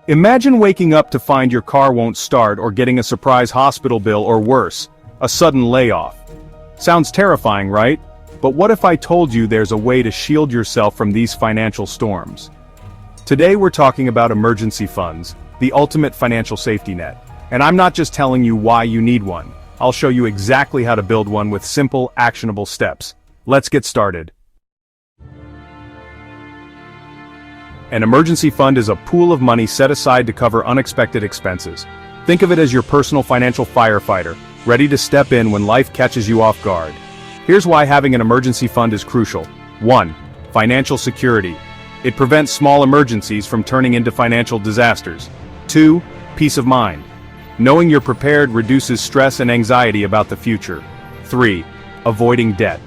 Imagine waking up to find your car won't start or getting a surprise hospital bill or worse, a sudden layoff. Sounds terrifying, right? But what if I told you there's a way to shield yourself from these financial storms? Today we're talking about emergency funds, the ultimate financial safety net. And I'm not just telling you why you need one. I'll show you exactly how to build one with simple, actionable steps. Let's get started. An emergency fund is a pool of money set aside to cover unexpected expenses. Think of it as your personal financial firefighter, ready to step in when life catches you off guard. Here's why having an emergency fund is crucial. 1. Financial security. It prevents small emergencies from turning into financial disasters. 2. Peace of mind. Knowing you're prepared reduces stress and anxiety about the future. 3. Avoiding debt.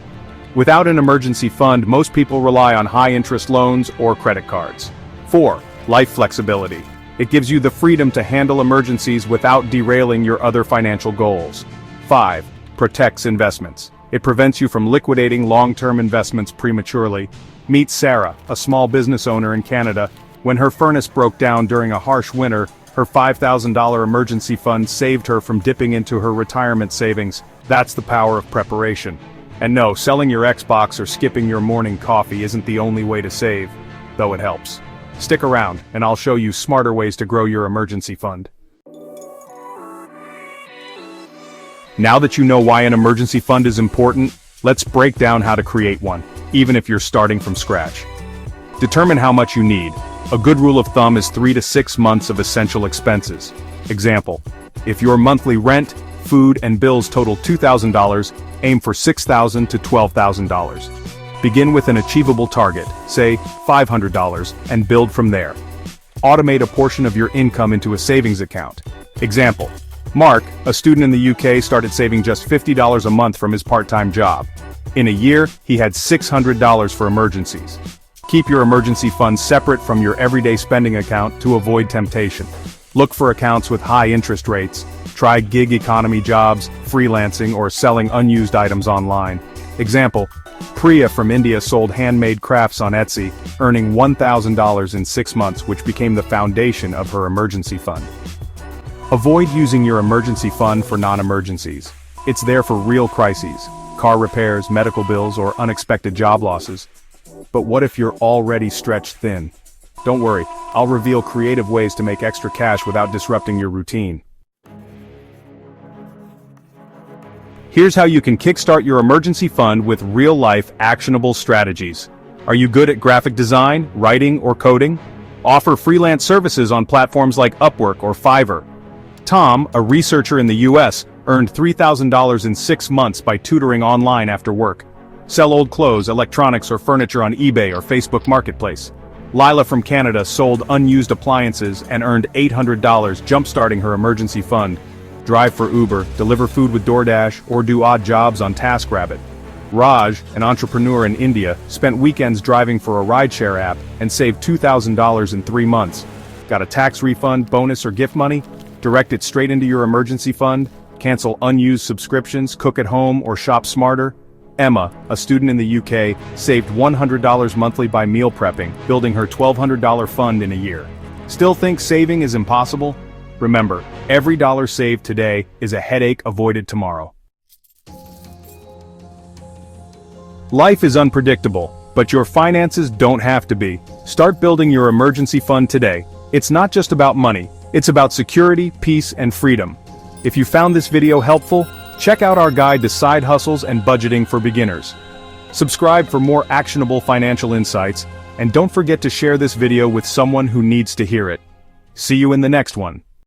Without an emergency fund, most people rely on high-interest loans or credit cards. 4. Life flexibility. It gives you the freedom to handle emergencies without derailing your other financial goals. 5. Protects investments. It prevents you from liquidating long-term investments prematurely. Meet Sarah, a small business owner in Canada. When her furnace broke down during a harsh winter, her $5,000 emergency fund saved her from dipping into her retirement savings. That's the power of preparation. And no, selling your Xbox or skipping your morning coffee isn't the only way to save, though it helps. Stick around, and I'll show you smarter ways to grow your emergency fund. Now that you know why an emergency fund is important, let's break down how to create one, even if you're starting from scratch. Determine how much you need. A good rule of thumb is 3 to 6 months of essential expenses. Example: if your monthly rent, food, and bills total $2,000, aim for $6,000 to $12,000. Begin with an achievable target, say $500, and build from there. Automate a portion of your income into a savings account. Example: Mark, a student in the UK, started saving just $50 a month from his part-time job. In a year, he had $600 for emergencies. Keep your emergency fund separate from your everyday spending account to avoid temptation. Look for accounts with high interest rates. Try gig economy jobs, freelancing, or selling unused items online. Example: Priya from India sold handmade crafts on Etsy, earning $1,000 in 6 months, which became the foundation of her emergency fund. Avoid using your emergency fund for non-emergencies. It's there for real crises, car repairs, medical bills, or unexpected job losses. But what if you're already stretched thin? Don't worry, I'll reveal creative ways to make extra cash without disrupting your routine. Here's how you can kickstart your emergency fund with real-life, actionable strategies. Are you good at graphic design, writing, or coding? Offer freelance services on platforms like Upwork or Fiverr. Tom, a researcher in the US, earned $3,000 in 6 months by tutoring online after work. Sell old clothes, electronics, or furniture on eBay or Facebook Marketplace. Lila from Canada sold unused appliances and earned $800, jump-starting her emergency fund. Drive for Uber, deliver food with DoorDash, or do odd jobs on TaskRabbit. Raj, an entrepreneur in India, spent weekends driving for a rideshare app and saved $2,000 in 3 months. Got a tax refund, bonus, or gift money? Direct it straight into your emergency fund. Cancel unused subscriptions, cook at home, or shop smarter. Emma, a student in the UK, saved $100 monthly by meal prepping, building her $1,200 fund in a year. Still think saving is impossible? Remember, every dollar saved today is a headache avoided tomorrow. Life is unpredictable, but your finances don't have to be. Start building your emergency fund today. It's not just about money, it's about security, peace, and freedom. If you found this video helpful, check out our guide to side hustles and budgeting for beginners. Subscribe for more actionable financial insights, and don't forget to share this video with someone who needs to hear it. See you in the next one.